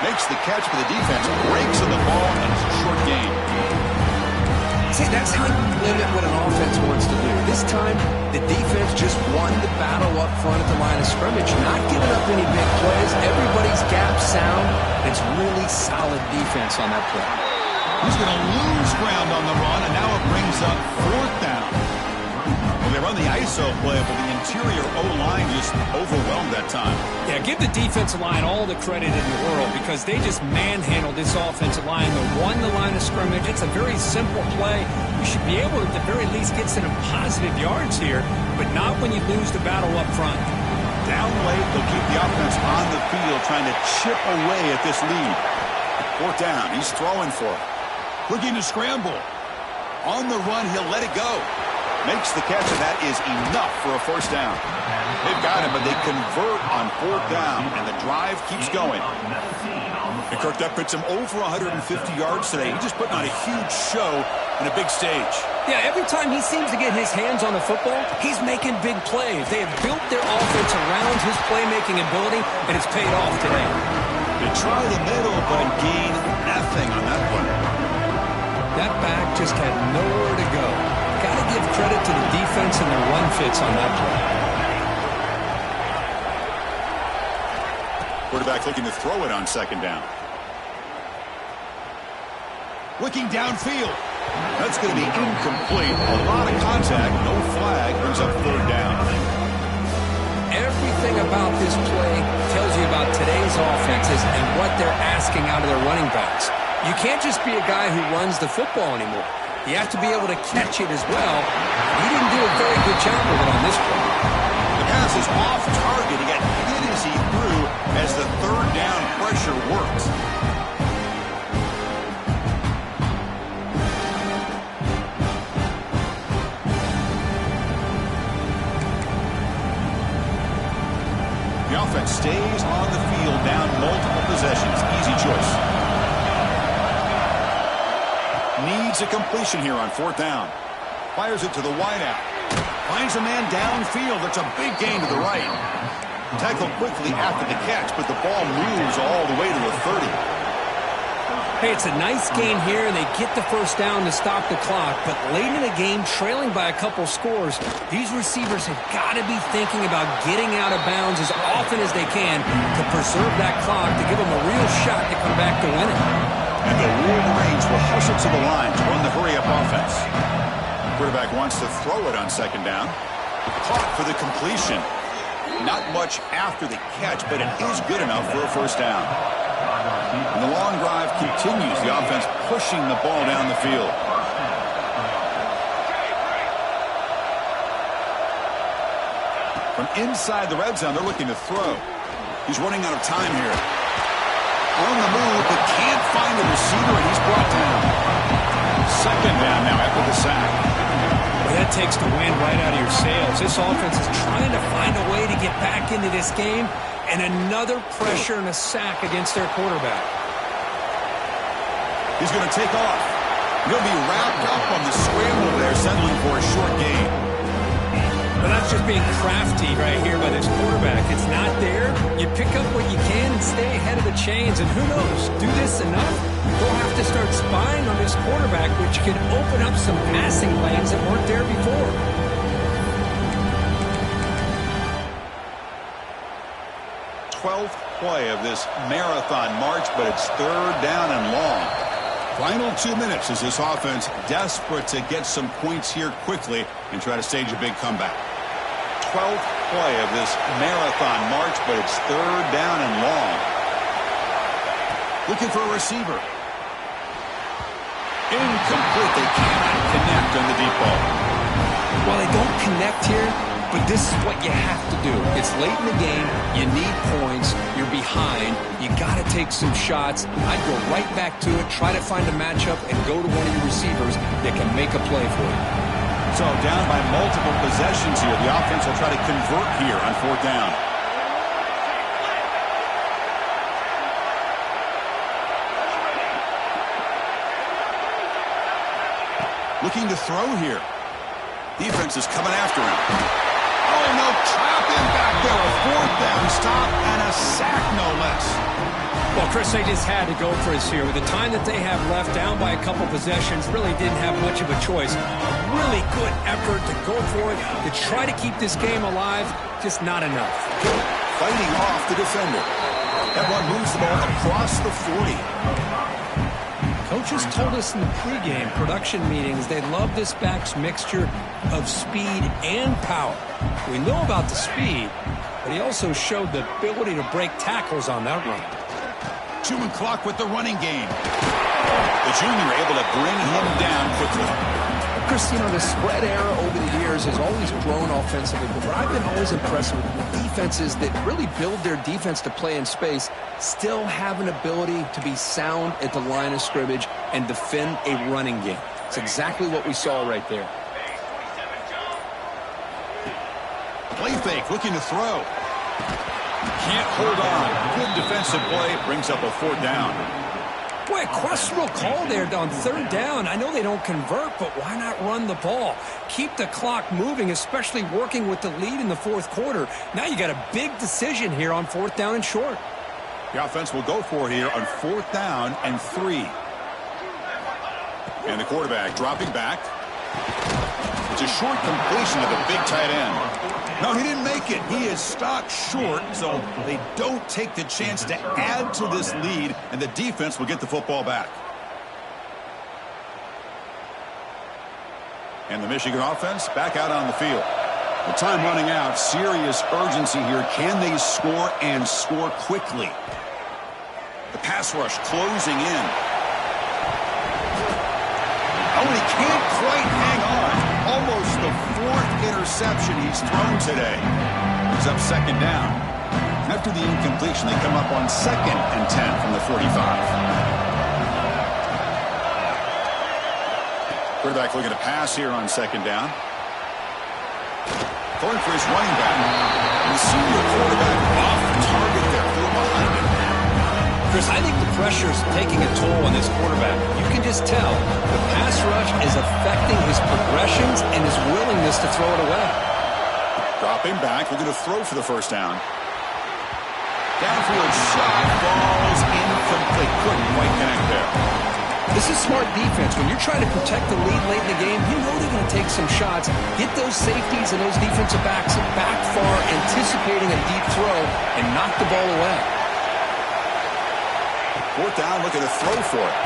Makes the catch for the defense. Breaks on the ball, and it's a short game. See, that's how you limit what an offense wants to do. This time, the defense just won the battle up front at the line of scrimmage, not giving up any big plays. Everybody's gap sound. It's really solid defense on that play. He's going to lose ground on the run, and now it brings up fourth down. Well, they run the ISO play, but the interior O-line just overwhelmed that time. Yeah, give the defensive line all the credit in the world because they just manhandled this offensive line. They won the line of scrimmage. It's a very simple play. You should be able to at the very least get some positive yards here, but not when you lose the battle up front. Down late, they'll keep the offense on the field trying to chip away at this lead. Fourth down, he's throwing for it. Looking to scramble. On the run, he'll let it go. Makes the catch, and that is enough for a first down. They've got it, but they convert on fourth down, and the drive keeps going. And Kirk, that puts him over 150 yards today. He's just putting on a huge show in a big stage. Yeah, every time he seems to get his hands on the football, he's making big plays. They have built their offense around his playmaking ability, and it's paid off today. They try the middle, but gain nothing on that one. That back just had nowhere to go. Got to give credit to the defense and their run fits on that play. Quarterback looking to throw it on second down. Looking downfield. That's going to be incomplete. A lot of contact, no flag, brings up third down. Everything about this play tells you about today's offenses and what they're asking out of their running backs. You can't just be a guy who runs the football anymore. You have to be able to catch it as well. He didn't do a very good job of it on this play. The pass is off target. He got hit as he threw as the third down pressure works. The offense stays on the field down multiple possessions. Easy choice. Needs a completion here on fourth down. Fires it to the wideout. Finds a man downfield. That's a big gain to the right. Tackled quickly after the catch, but the ball moves all the way to a 30. Hey, it's a nice gain here, and they get the first down to stop the clock. But late in the game, trailing by a couple scores, these receivers have got to be thinking about getting out of bounds as often as they can to preserve that clock, to give them a real shot to come back to win it. And the Wolverines will hustle to the line to run the hurry-up offense. Quarterback wants to throw it on second down. Caught for the completion. Not much after the catch, but it is good enough for a first down. And the long drive continues. The offense pushing the ball down the field. From inside the red zone, they're looking to throw. He's running out of time here. On the move, but can't find the receiver, and he's brought down. Second down now after the sack. Well, that takes the wind right out of your sails. This offense is trying to find a way to get back into this game, and another pressure and a sack against their quarterback. He's going to take off. He'll be wrapped up on the scramble there, settling for a short gain. But that's just being crafty right here by this quarterback. It's not there. You pick up what you can and stay ahead of the chains. And who knows, do this enough, we'll have to start spying on this quarterback, which could open up some passing lanes that weren't there before. Twelfth play of this marathon march, but it's third down and long. Final 2 minutes as this offense desperate to get some points here quickly and try to stage a big comeback. 12th play of this marathon march, but it's third down and long. Looking for a receiver. Incomplete. They cannot connect on the deep ball. Well, they don't connect here, but this is what you have to do. It's late in the game. You need points. You're behind. You got to take some shots. I'd go right back to it, try to find a matchup, and go to one of your receivers that can make a play for you. So down by multiple possessions here. The offense will try to convert here on fourth down. Looking to throw here. Defense is coming after him. Oh, no, trap him back there. A fourth down stop and a sack, no less. Well, Chris, they just had to go for it here. With the time that they have left, down by a couple possessions, really didn't have much of a choice. A really good effort to go for it, to try to keep this game alive, just not enough. Fighting off the defender. That one moves the ball across the 40. Coaches told us in the pregame production meetings they love this back's mixture of speed and power. We know about the speed, but he also showed the ability to break tackles on that run. Chewing clock with the running game. The junior able to bring him down quickly. Chris, you know, the spread era over the years has always grown offensively, but what I've been always impressed with defenses that really build their defense to play in space still have an ability to be sound at the line of scrimmage and defend a running game. It's exactly what we saw right there. Play fake, looking to throw. Can't hold on. Good defensive play, brings up a fourth down. Boy, a questionable call there on third down. I know they don't convert, but why not run the ball? Keep the clock moving, especially working with the lead in the fourth quarter. Now you got a big decision here on fourth down and short. The offense will go for it here on fourth down and 3. And the quarterback dropping back. It's a short completion of the big tight end. No, he didn't make it. He is stopped short, so they don't take the chance to add to this lead, and the defense will get the football back. And the Michigan offense back out on the field. The time running out, serious urgency here. Can they score and score quickly? The pass rush closing in. Oh, and he can't quite hang on. Almost the 4th interception he's thrown today. He's up second down. After the incompletion, they come up on 2nd and 10 from the 45. Quarterback looking to pass here on second down. Going for his running back. And the senior quarterback off target there, threw behind him. Chris, I think the pressure is taking a toll on this quarterback. You can just tell the pass rush is affecting his progressions and his willingness to throw it away. Dropping back. We're going to throw for the first down. Downfield shot falls incomplete. Couldn't quite connect there. This is smart defense. When you're trying to protect the lead late in the game, you know they're going to take some shots. Get those safeties and those defensive backs back far, anticipating a deep throw, and knock the ball away. Fourth down, looking to throw for it.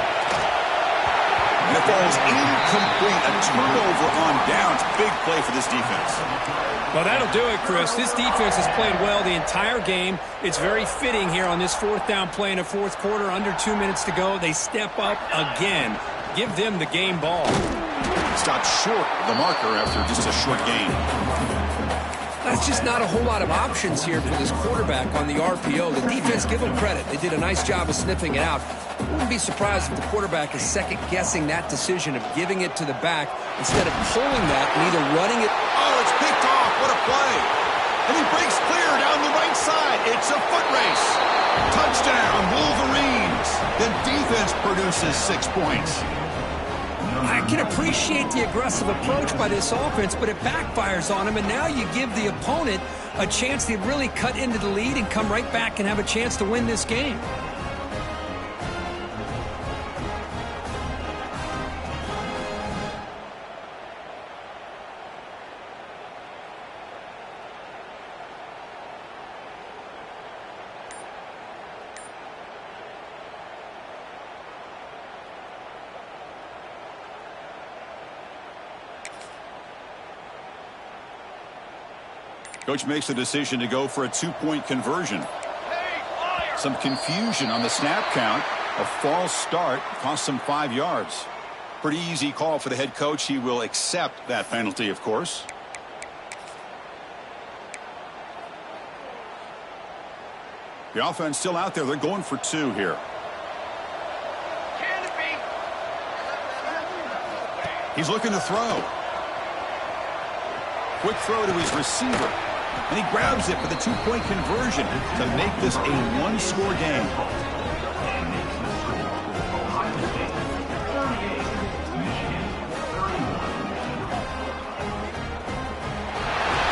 And it falls incomplete. A turnover on downs. Big play for this defense. Well, that'll do it, Chris. This defense has played well the entire game. It's very fitting here on this fourth down play in the fourth quarter. Under 2 minutes to go. They step up again. Give them the game ball. Stopped short of the marker after just a short gain. That's just not a whole lot of options here for this quarterback on the RPO. The defense, give them credit. They did a nice job of sniffing it out. I wouldn't be surprised if the quarterback is second-guessing that decision of giving it to the back instead of pulling that and either running it. Oh, it's picked off. What a play. And he breaks clear down the right side. It's a foot race. Touchdown, Wolverines. The defense produces 6 points. I can appreciate the aggressive approach by this offense, but it backfires on him, and now you give the opponent a chance to really cut into the lead and come right back and have a chance to win this game. Coach makes the decision to go for a 2-point conversion. Some confusion on the snap count. A false start cost him 5 yards. Pretty easy call for the head coach. He will accept that penalty, of course. The offense still out there. They're going for 2 here. He's looking to throw. Quick throw to his receiver. And he grabs it for the 2-point conversion to make this a 1-score game.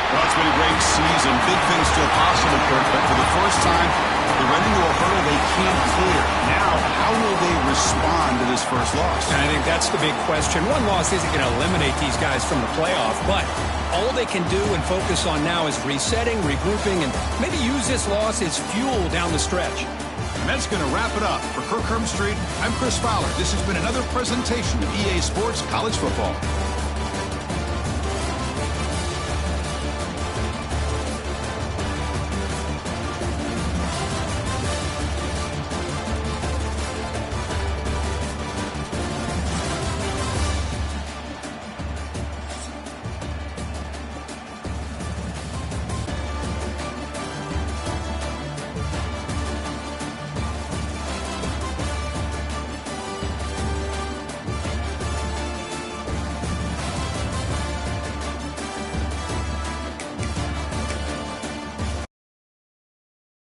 Well, it's been a great season. Big things still possible, Kurt, but for the first time, they're running into a hurdle they can't clear. Now, how will they respond to this first loss? And I think that's the big question. One loss isn't going to eliminate these guys from the playoff, but all they can do and focus on now is resetting, regrouping, and maybe use this loss as fuel down the stretch. And that's going to wrap it up. For Kirk Herbstreit, I'm Chris Fowler. This has been another presentation of EA Sports College Football.